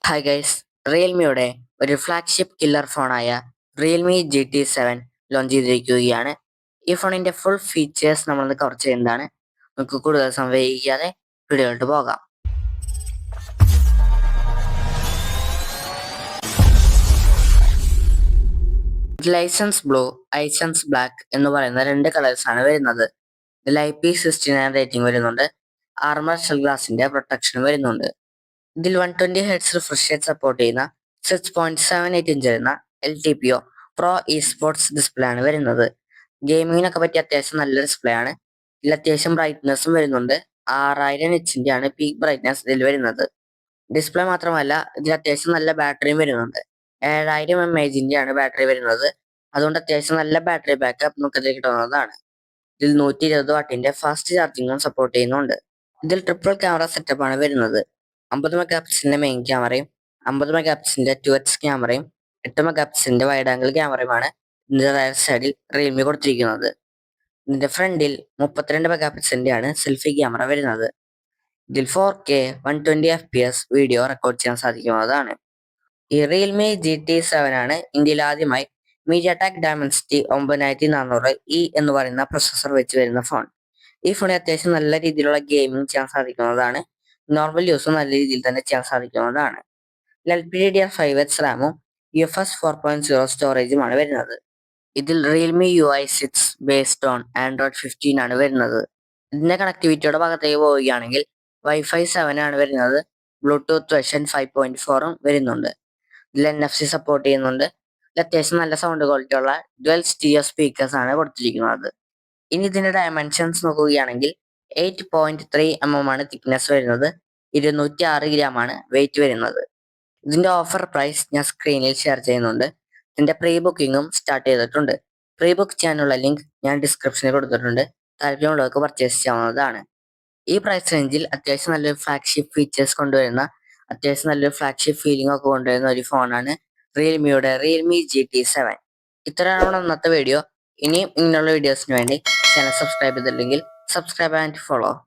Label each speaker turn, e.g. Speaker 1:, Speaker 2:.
Speaker 1: Hi guys, റിയൽമിയുടെ ഒരു flagship killer ഫോണായ റിയൽമി GT7 ലോഞ്ച് ചെയ്തിരിക്കുകയാണ്. ഈ ഫോണിന്റെ ഫുൾ ഫീച്ചേഴ്സ് നമ്മളൊന്ന് കവർ ചെയ്യുന്നതാണ്. നമുക്ക് കൂടുതൽ സമയം വൈകിക്കാതെ വീഡിയോയിലോട്ട് പോകാം. ലൈസൻസ് ബ്ലൂ, ഐസൻസ് ബ്ലാക്ക് എന്ന് പറയുന്ന രണ്ട് കളേഴ്സ് ആണ് വരുന്നത്. ഇതിൽ IP69 റേറ്റിംഗ് വരുന്നുണ്ട്. ആർമർ ഷെൽ ഗ്ലാസിന്റെ പ്രൊട്ടക്ഷൻ വരുന്നുണ്ട്. ഇതിൽ 120 Hz റിഫ്രഷ് റേറ്റ് സപ്പോർട്ട് ചെയ്യുന്ന 6.78 ഇഞ്ച് വരുന്ന LTPO pro E sports display ആണ് വരുന്നത്. ഗെയിമിങ്ങിനൊക്കെ പറ്റിയ അത്യാവശ്യം നല്ല ഡിസ്പ്ലേ ആണ്. ഇതിൽ അത്യാവശ്യം ബ്രൈറ്റ്നസ്സും വരുന്നുണ്ട്. 6000 nits ആണ് പീക്ക് ബ്രൈറ്റ്നസ് ഇതിൽ വരുന്നത്. ഡിസ്പ്ലേ മാത്രമല്ല, ഇതിൽ അത്യാവശ്യം നല്ല ബാറ്ററിയും വരുന്നുണ്ട്. 7000 mAh ആണ് ബാറ്ററി വരുന്നത്. അതുകൊണ്ട് അത്യാവശ്യം നല്ല ബാറ്ററി ബാക്കപ്പ് നമുക്ക് ഇതിൽ കിട്ടുന്നതാണ്. ഇതിൽ 120 വാട്ടിന്റെ ഫാസ്റ്റ് ചാർജിങ്ങും സപ്പോർട്ട് ചെയ്യുന്നുണ്ട്. ഇതിൽ ട്രിപ്പിൾ ക്യാമറ സെറ്റപ്പ് ആണ് വരുന്നത്. 50 MP മെയിൻ ക്യാമറയും 50 MP 2x ക്യാമറയും 8 MP വൈഡ് ആംഗിൾ ക്യാമറയുമാണ് ഇതിന്റെ റൈറ്റ് സൈഡിൽ റിയൽമി കൊടുത്തിരിക്കുന്നത്. ഇതിന്റെ ഫ്രണ്ടിൽ 32 MP ആണ് സെൽഫി ക്യാമറ വരുന്നത്. ഇതിൽ 4K 120 FPS വീഡിയോ റെക്കോർഡ് ചെയ്യാൻ സാധിക്കുന്നതാണ്. ഈ റിയൽമി GT7 ആണ് ഇന്ത്യയിൽ ആദ്യമായി MediaTek Dimensity 9400E എന്ന് പറയുന്ന പ്രൊസസർ വെച്ച് വരുന്ന ഫോൺ. ഈ ഫോണിൽ അത്യാവശ്യം നല്ല രീതിയിലുള്ള ഗെയിമിംഗ് ചെയ്യാൻ സാധിക്കുന്നതാണ്. നോർമൽ യൂസും നല്ല രീതിയിൽ തന്നെ ചെയ്യാൻ സാധിക്കുന്നതാണ്. LPDDR5H റാമും UFS 4.0 സ്റ്റോറേജുമാണ് വരുന്നത്. ഇതിൽ Realme UI6 based on Android 15 ആണ് വരുന്നത്. ഇതിന്റെ കണക്ടിവിറ്റിയുടെ ഭാഗത്തേക്ക് പോവുകയാണെങ്കിൽ Wi-Fi 7 ആണ് വരുന്നത്. ബ്ലൂടൂത്ത് വെർഷൻ 5.4ഉം വരുന്നുണ്ട്. ഇതിൽ NFC സപ്പോർട്ട് ചെയ്യുന്നുണ്ട്. ഇതിൽ അത്യാവശ്യം നല്ല സൗണ്ട് ക്വാളിറ്റി ഉള്ള ഡ്വൽ സ്റ്റീരിയോ സ്പീക്കേഴ്സ് ആണ് കൊടുത്തിരിക്കുന്നത്. ഇനി ഇതിന്റെ ഡയമെൻഷൻസ് നോക്കുകയാണെങ്കിൽ 8.3 mm ആണ് തിക്നെസ് വരുന്നത്. 206 gram ആണ് വെയിറ്റ് വരുന്നത്. ഇതിന്റെ ഓഫർ പ്രൈസ് ഞാൻ സ്ക്രീനിൽ ഷെയർ ചെയ്യുന്നുണ്ട്. ഇതിന്റെ പ്രീ ബുക്കിംഗും സ്റ്റാർട്ട് ചെയ്തിട്ടുണ്ട്. പ്രീ ബുക്ക് ചെയ്യാനുള്ള ലിങ്ക് ഞാൻ ഡിസ്ക്രിപ്ഷനിൽ കൊടുത്തിട്ടുണ്ട്. താല്പര്യമുള്ളവർക്ക് പർച്ചേസ് ചെയ്യാവുന്നതാണ്. ഈ പ്രൈസ് റേഞ്ചിൽ അത്യാവശ്യം നല്ലൊരു ഫ്ലാഗ്ഷിപ്പ് ഫീച്ചേഴ്സ് കൊണ്ടുവരുന്ന, അത്യാവശ്യം നല്ലൊരു ഫ്ലാഗ്ഷിപ്പ് ഫീലിംഗ് ഒക്കെ കൊണ്ടുവരുന്ന ഒരു ഫോണാണ് റിയൽമിയുടെ റിയൽമി GT7. ഇത്രയാണ് ഇന്നത്തെ വീഡിയോ. ഇനിയും ഇങ്ങനെയുള്ള വീഡിയോസിന് വേണ്ടി ചാനൽ സബ്സ്ക്രൈബ് ചെയ്തില്ലെങ്കിൽ സബ്സ്ക്രൈബ് ആൻഡ് ഫോളോ.